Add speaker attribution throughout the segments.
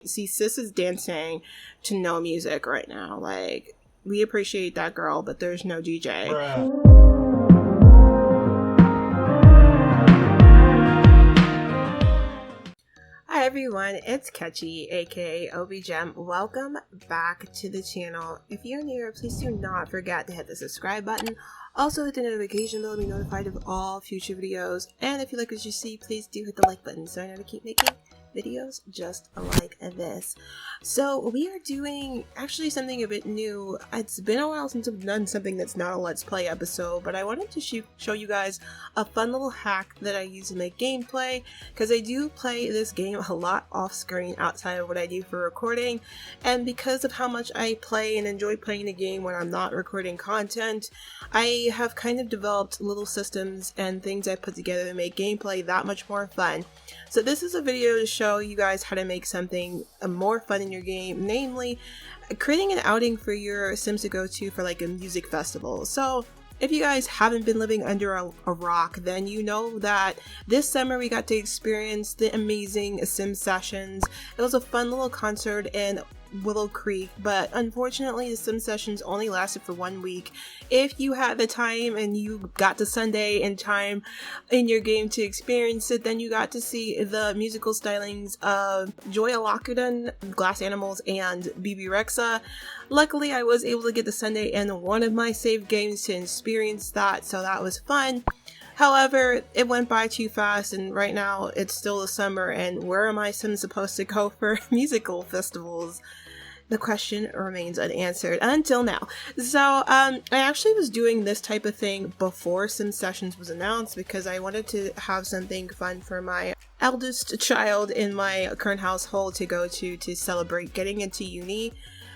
Speaker 1: See, sis is dancing to no music right now. Like, we appreciate that girl, but there's no DJ.
Speaker 2: Bruh.
Speaker 1: Hi everyone, it's Catchy, aka OBiGem. Welcome back to the channel. If you're new, please do not forget to hit the subscribe button. Also hit the notification bell to be notified of all future videos. And if you like what you see, please do hit the like button so I know to keep making videos just like this. So we are doing actually something a bit new. It's been a while since I've done something that's not a Let's Play episode, but I wanted to show you guys a fun little hack that I use in my gameplay, because I do play this game a lot off screen outside of what I do for recording, and because of how much I play and enjoy playing the game when I'm not recording content, I have kind of developed little systems and things I put together to make gameplay that much more fun. So this is a video to show you guys how to make something more fun in your game, namely creating an outing for your Sims to go to for like a music festival. So if you guys haven't been living under a rock, then you know that this summer we got to experience the amazing Sim Sessions. It was a fun little concert in Willow Creek, but unfortunately the Sim Sessions only lasted for 1 week. If you had the time and you got to Sunday in time in your game to experience it, then you got to see the musical stylings of Joya Lockuden, Glass Animals, and BB Rexa. Luckily I was able to get the Sunday in one of my save games to experience that, so that was fun. However, it went by too fast, and right now it's still the summer, and where am I supposed to go for musical festivals? The question remains unanswered until now. So, I actually was doing this type of thing before Sim Sessions was announced because I wanted to have something fun for my eldest child in my current household to go to celebrate getting into uni.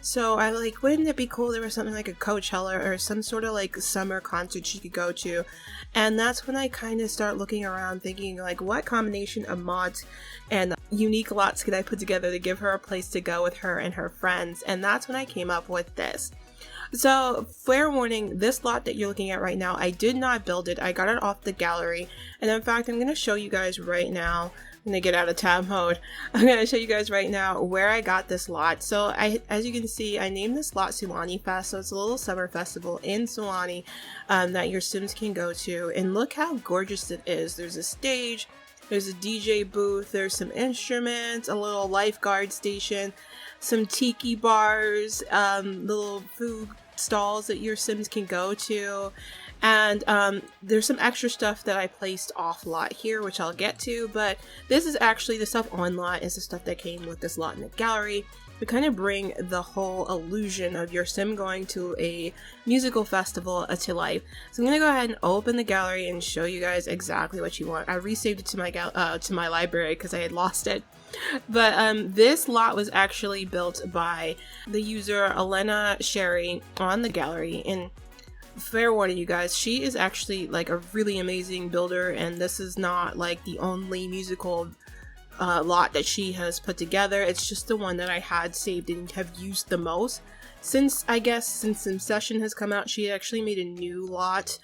Speaker 1: So I like, wouldn't it be cool there was something like a Coachella or some sort of like summer concert she could go to? And that's when I kind of start looking around thinking like, what combination of mods and unique lots could I put together to give her a place to go with her and her friends? And that's when I came up with this. So, fair warning, this lot that you're looking at right now, I did not build it. I got it off the gallery. And in fact, I'm going to show you guys right now. I'm gonna get out of tab mode. I'm gonna show you guys right now where I got this lot. So as you can see, I named this lot Sulani Fest. So it's a little summer festival in Sulani that your Sims can go to. And look how gorgeous it is. There's a stage, there's a DJ booth, there's some instruments, a little lifeguard station, some tiki bars, little food stalls that your Sims can go to. And there's some extra stuff that I placed off lot here, which I'll get to, but this is actually the stuff on lot is the stuff that came with this lot in the gallery to kind of bring the whole illusion of your Sim going to a musical festival to life. So I'm gonna go ahead and open the gallery and show you guys exactly what you want. I resaved it to my library because I had lost it. But this lot was actually built by the user Elena Sherry on the gallery, and fair warning you guys, she is actually like a really amazing builder, and this is not like the only musical lot that she has put together. It's just the one that I had saved and have used the most. Since Sim Session has come out, she actually made a new lot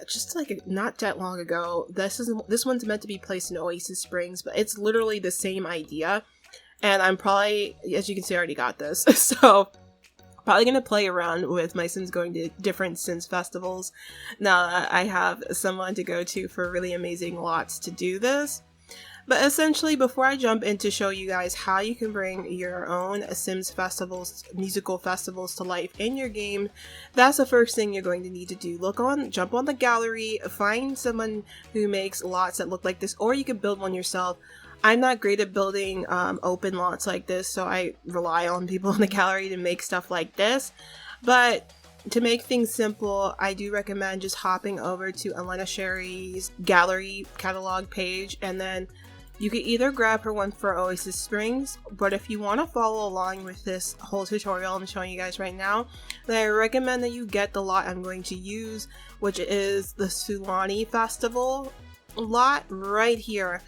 Speaker 1: just like not that long ago. This one's meant to be placed in Oasis Springs, but it's literally the same idea, and I'm probably, as you can see, I already got this. So probably gonna play around with my Sims going to different Sims festivals now that I have someone to go to for really amazing lots to do this. But essentially, before I jump in to show you guys how you can bring your own Sims festivals, musical festivals to life in your game, that's the first thing you're going to need to do. Jump on the gallery, find someone who makes lots that look like this, or you can build one yourself. I'm not great at building open lots like this, so I rely on people in the gallery to make stuff like this. But to make things simple, I do recommend just hopping over to Elena Sherry's gallery catalog page, and then you could either grab her one for Oasis Springs, but if you want to follow along with this whole tutorial I'm showing you guys right now, then I recommend that you get the lot I'm going to use, which is the Sulani Festival lot right here.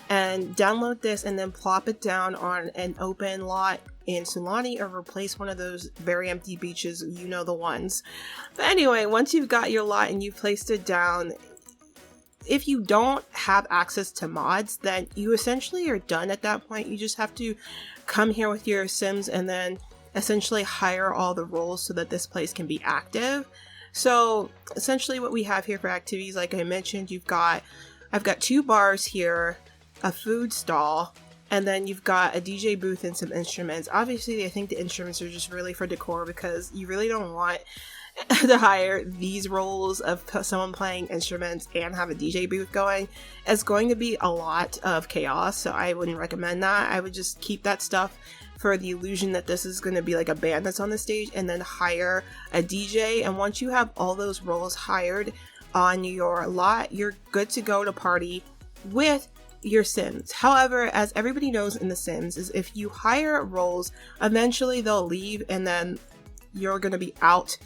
Speaker 1: And download this and then plop it down on an open lot in Sulani, or replace one of those very empty beaches, you know the ones. But anyway, once you've got your lot and you've placed it down, if you don't have access to mods, then you essentially are done at that point. You just have to come here with your Sims and then essentially hire all the roles so that this place can be active. So essentially what we have here for activities, like I mentioned, I've got 2 bars here, a food stall, and then you've got a DJ booth and some instruments. Obviously, I think the instruments are just really for decor because you really don't want to hire these roles of someone playing instruments and have a DJ booth going. It's going to be a lot of chaos, so I wouldn't recommend that. I would just keep that stuff for the illusion that this is going to be like a band that's on the stage, and then hire a DJ. And once you have all those roles hired on your lot, you're good to go to party with your Sims. However, as everybody knows in The Sims, is if you hire roles, eventually they'll leave and then you're going to be out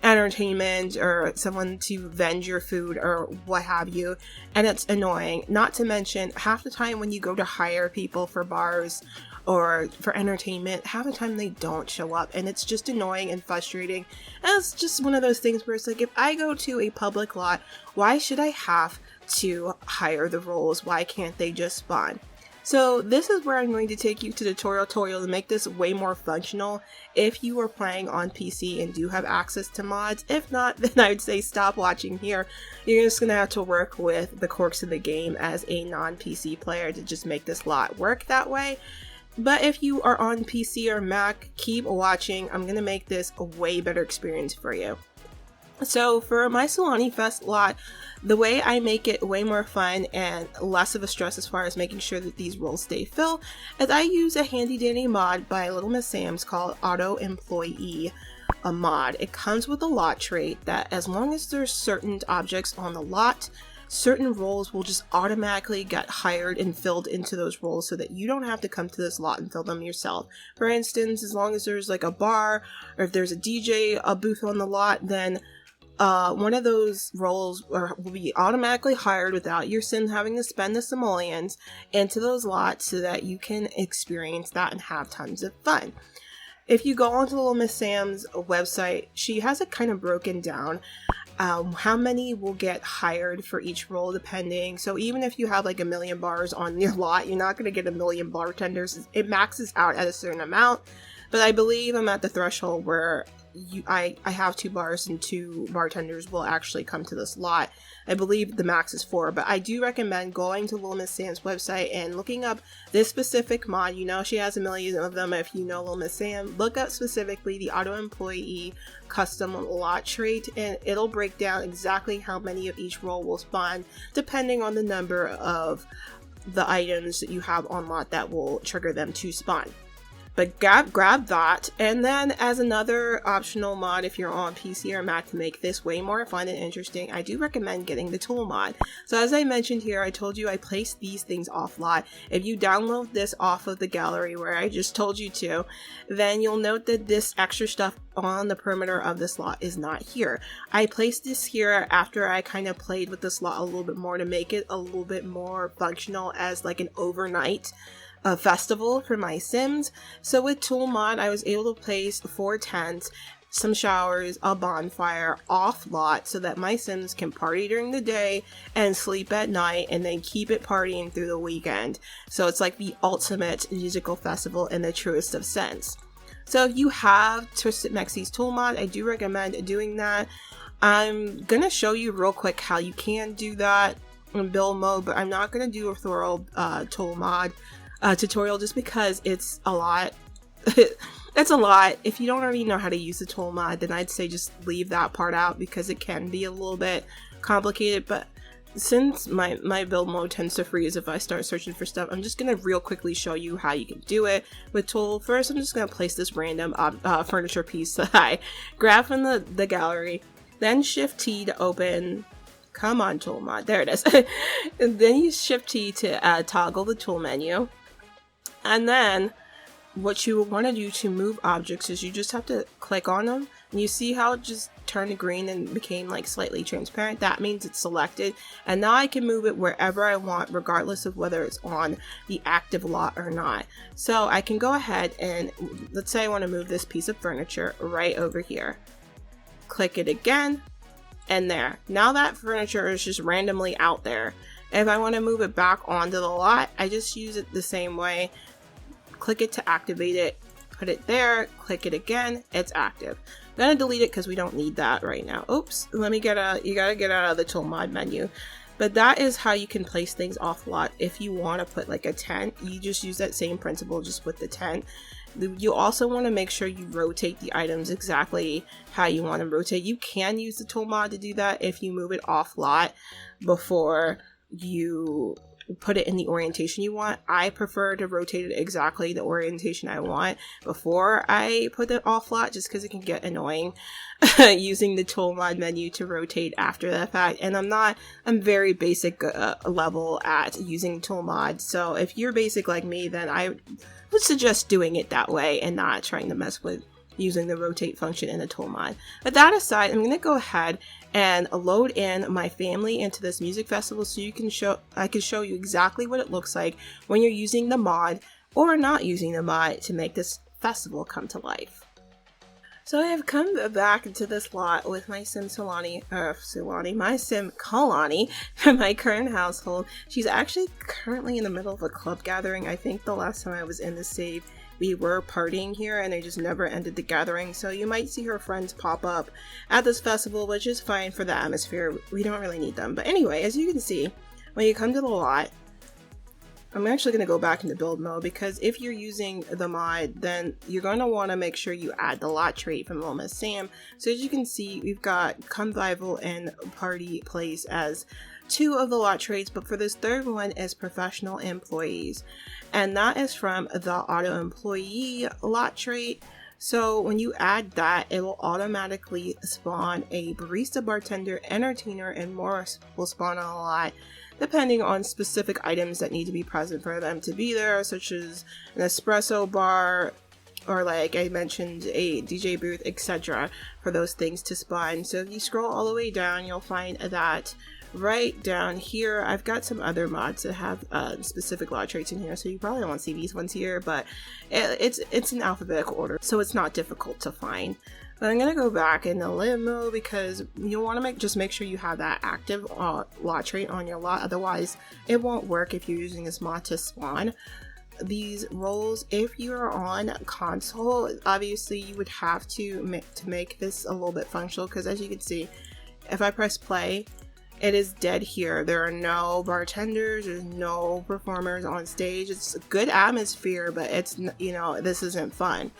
Speaker 1: entertainment or someone to vend your food or what have you, and it's annoying. Not to mention, half the time when you go to hire people for bars or for entertainment, half the time they don't show up, and it's just annoying and frustrating. And it's just one of those things where it's like, if I go to a public lot, why should I have to hire the roles? Why can't they just spawn? So this is where I'm going to take you to the tutorial to make this way more functional if you are playing on PC and do have access to mods. If not, then I would say stop watching here. You're just going to have to work with the quirks of the game as a non-PC player to just make this lot work that way. But if you are on PC or Mac, keep watching. I'm going to make this a way better experience for you. So for my Solani Fest lot, the way I make it way more fun and less of a stress as far as making sure that these roles stay filled is I use a handy dandy mod by Little Miss Sam's called Auto Employee, a mod. It comes with a lot trait that as long as there's certain objects on the lot, certain roles will just automatically get hired and filled into those roles so that you don't have to come to this lot and fill them yourself. For instance, as long as there's like a bar or if there's a DJ, a booth on the lot, then one of those roles will be automatically hired without your Sim having to spend the simoleons into those lots so that you can experience that and have tons of fun. If you go onto Little Miss Sam's website, she has it kind of broken down how many will get hired for each role depending. So even if you have like 1,000,000 bars on your lot, you're not going to get 1,000,000 bartenders. It maxes out at a certain amount, but I believe I'm at the threshold where I have 2 bars and 2 bartenders will actually come to this lot. I believe the max is 4, but I do recommend going to Little Miss Sam's website and looking up this specific mod. You know she has 1,000,000 of them. If you know Little Miss Sam, look up specifically the Auto Employee custom lot trait, and it'll break down exactly how many of each role will spawn depending on the number of the items that you have on lot that will trigger them to spawn. But grab that, and then as another optional mod, if you're on PC or Mac to make this way more fun and interesting, I do recommend getting the tool mod. So as I mentioned here, I told you I placed these things off lot. If you download this off of the gallery where I just told you to, then you'll note that this extra stuff on the perimeter of this lot is not here. I placed this here after I kind of played with this lot a little bit more to make it a little bit more functional as like an overnight festival for my Sims. So with tool mod, I was able to place 4 tents, some showers, a bonfire off lot so that my Sims can party during the day and sleep at night and then keep it partying through the weekend. So it's like the ultimate musical festival in the truest of sense. So if you have Twisted Mexi's tool mod, I do recommend doing that. I'm gonna show you real quick how you can do that in build mode, but I'm not gonna do a thorough tool mod tutorial just because it's a lot. It's a lot. If you don't already know how to use the tool mod, then I'd say just leave that part out because it can be a little bit complicated. But since my build mode tends to freeze if I start searching for stuff, I'm just gonna real quickly show you how you can do it with tool. First, I'm just gonna place this random furniture piece that I grabbed from the gallery, then Shift T to open. Come on, tool mod, there it is. And then you Shift T to toggle the tool menu. And then what you want to do to move objects is you just have to click on them, and you see how it just turned green and became like slightly transparent. That means it's selected, and now I can move it wherever I want regardless of whether it's on the active lot or not. So I can go ahead and let's say I want to move this piece of furniture right over here. Click it again, and there. Now that furniture is just randomly out there. If I want to move it back onto the lot, I just use it the same way. Click it to activate it, put it there, click it again, it's active. I'm gonna delete it because we don't need that right now. Oops, you gotta get out of the tool mod menu. But that is how you can place things off lot. If you want to put like a tent, you just use that same principle just with the tent. You also want to make sure you rotate the items exactly how you want to rotate. You can use the tool mod to do that if you move it off lot before you put it in the orientation you want. I prefer to rotate it exactly the orientation I want before I put it off lot, just because it can get annoying using the tool mod menu to rotate after the fact. And I'm very basic level at using tool mod. So if you're basic like me, then I would suggest doing it that way and not trying to mess with using the rotate function in the tool mod. But that aside, I'm going to go ahead and load in my family into this music festival so I can show you exactly what it looks like when you're using the mod or not using the mod to make this festival come to life. So I have come back into this lot with my sim my sim Kalani from my current household. She's actually currently in the middle of a club gathering. I think the last time I was in the save, we were partying here and they just never ended the gathering. So you might see her friends pop up at this festival, which is fine for the atmosphere. We don't really need them. But anyway, as you can see, when you come to the lot, I'm actually going to go back into build mode, because if you're using the mod, then you're going to want to make sure you add the lot trait from Little Miss Sam. So as you can see, we've got Convivial and Party Place as two of the lot traits, but for this third one is Professional Employees, and that is from the Auto Employee lot trait. So when you add that, it will automatically spawn a barista, bartender, entertainer, and more will spawn on a lot, depending on specific items that need to be present for them to be there, such as an espresso bar, or like I mentioned, a DJ booth, etc., for those things to spawn. So if you scroll all the way down, you'll find that right down here, I've got some other mods that have specific lot traits in here, so you probably won't see these ones here, but it's in alphabetical order, so it's not difficult to find. But I'm gonna go back into live mode, because you want to just make sure you have that active lot trait on your lot. Otherwise, it won't work if you're using this mod to spawn these roles. If you are on console, obviously you would have to make this a little bit functional, because as you can see, if I press play, it is dead here. There are no bartenders, there's no performers on stage. It's a good atmosphere, but it's, you know, this isn't fun.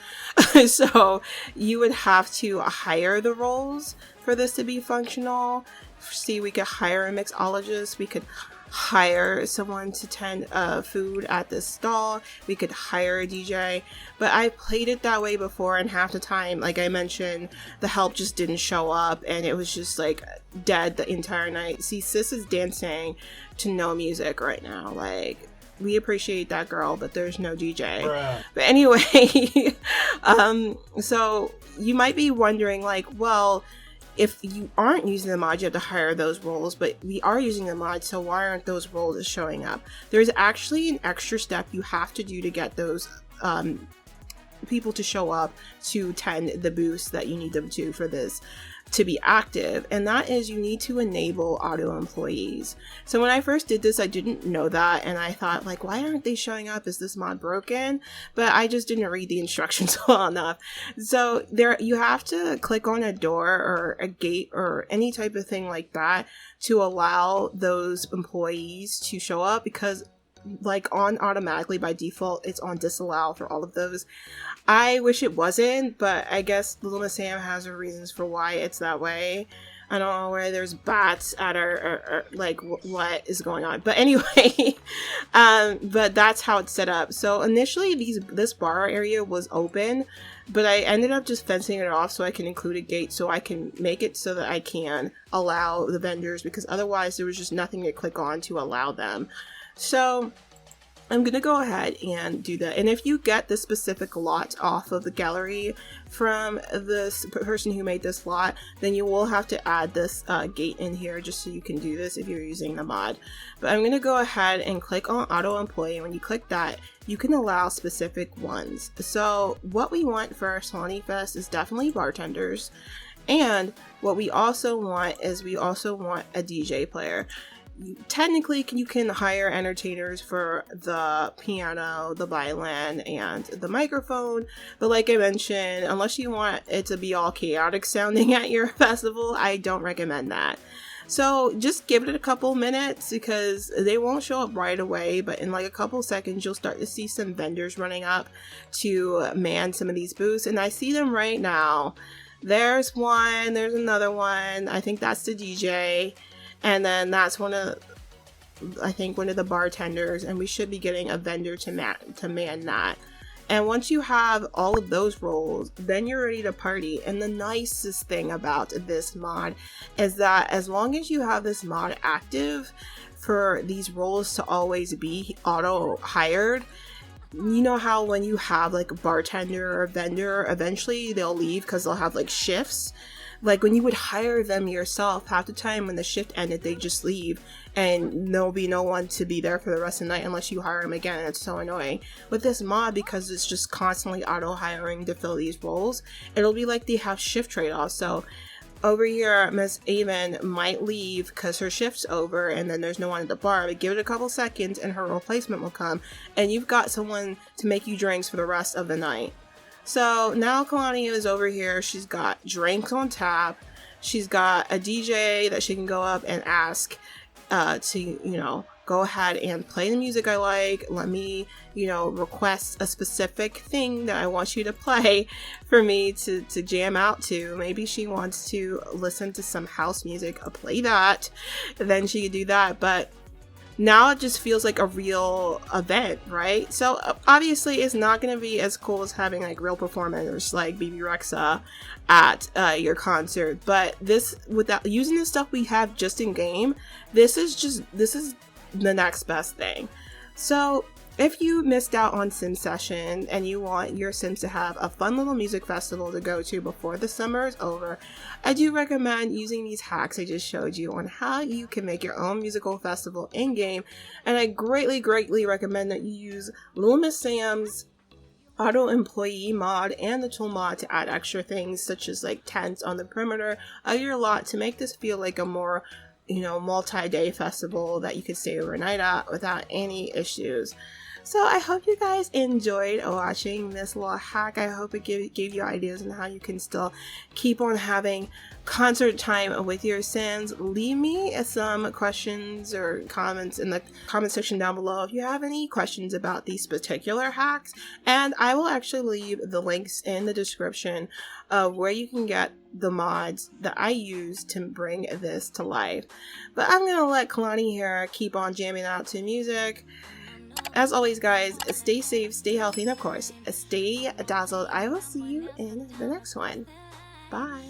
Speaker 1: So you would have to hire the roles for this to be functional. See, we could hire a mixologist, we could hire someone to tend food at this stall, we could hire a DJ, but I played it that way before, and half the time, like I mentioned, the help just didn't show up and it was just like dead the entire night. See, sis is dancing to no music right now. Like, we appreciate that, girl, but there's no DJ. Bruh. But anyway, so you might be wondering, like, well, if you aren't using the mod, you have to hire those roles, but we are using the mod, so why aren't those roles showing up? There's actually an extra step you have to do to get those people to show up to tend the booths that you need them to for this to be active, and that is you need to enable auto employees. So when I first did this, I didn't know that, and I thought, like, why aren't they showing up? Is this mod broken? But I just didn't read the instructions well enough. So there, you have to click on a door or a gate or any type of thing like that to allow those employees to show up, because like on automatically by default it's on disallow for all of those. I wish it wasn't, but I guess Little Miss Sam has her reasons for why it's that way. I don't know where there's bats at our like what is going on, but anyway, but that's how it's set up. So initially this bar area was open, but I ended up just fencing it off so I can include a gate, so I can make it so that I can allow the vendors, because otherwise there was just nothing to click on to allow them. So I'm going to go ahead and do that. And if you get the specific lot off of the gallery from this person who made this lot, then you will have to add this gate in here just so you can do this if you're using the mod. But I'm going to go ahead and click on auto employee. When you click that, you can allow specific ones. So what we want for our Swanee Fest is definitely bartenders. And what we also want is we also want a DJ player. Technically, you can hire entertainers for the piano, the violin, and the microphone, but like I mentioned, unless you want it to be all chaotic sounding at your festival, I don't recommend that. So just give it a couple minutes, because they won't show up right away, but in like a couple seconds you'll start to see some vendors running up to man some of these booths, and I see them right now. There's one, there's another one, I think that's the DJ, and then that's one of the bartenders, and we should be getting a vendor to man that. And once you have all of those roles, then you're ready to party. And the nicest thing about this mod is that as long as you have this mod active for these roles to always be auto hired, you know how when you have like a bartender or vendor, eventually they'll leave because they'll have like shifts. Like when you would hire them yourself, half the time when the shift ended, they just leave and there'll be no one to be there for the rest of the night unless you hire them again. It's so annoying. With this mod, because it's just constantly auto hiring to fill these roles, it'll be like they have shift trade-offs. So over here, Miss Avon might leave because her shift's over and then there's no one at the bar, but give it a couple seconds and her replacement will come, and you've got someone to make you drinks for the rest of the night. So now Kalani is over here. She's got drinks on tap. She's got a DJ that she can go up and ask to, go ahead and play the music I like. Let me, request a specific thing that I want you to play for me to jam out to. Maybe she wants to listen to some house music. I'll play that. Then she could do that. But now it just feels like a real event, right? So obviously it's not going to be as cool as having like real performers like BB Rexa at your concert, but this, without using the stuff we have just in game, this is the next best thing. So if you missed out on Sim Session and you want your Sims to have a fun little music festival to go to before the summer is over, I do recommend using these hacks I just showed you on how you can make your own musical festival in-game, and I greatly recommend that you use Little Miss Sam's auto employee mod and the tool mod to add extra things such as like tents on the perimeter of your lot to make this feel like a more multi-day festival that you could stay overnight at without any issues. So I hope you guys enjoyed watching this little hack. I hope it gave you ideas on how you can still keep on having concert time with your Sims. Leave me some questions or comments in the comment section down below if you have any questions about these particular hacks, and I will actually leave the links in the description of where you can get the mods that I use to bring this to life. But I'm gonna let Kalani here keep on jamming out to music. As always, guys, stay safe, stay healthy, and of course, stay dazzled. I will see you in the next one. Bye.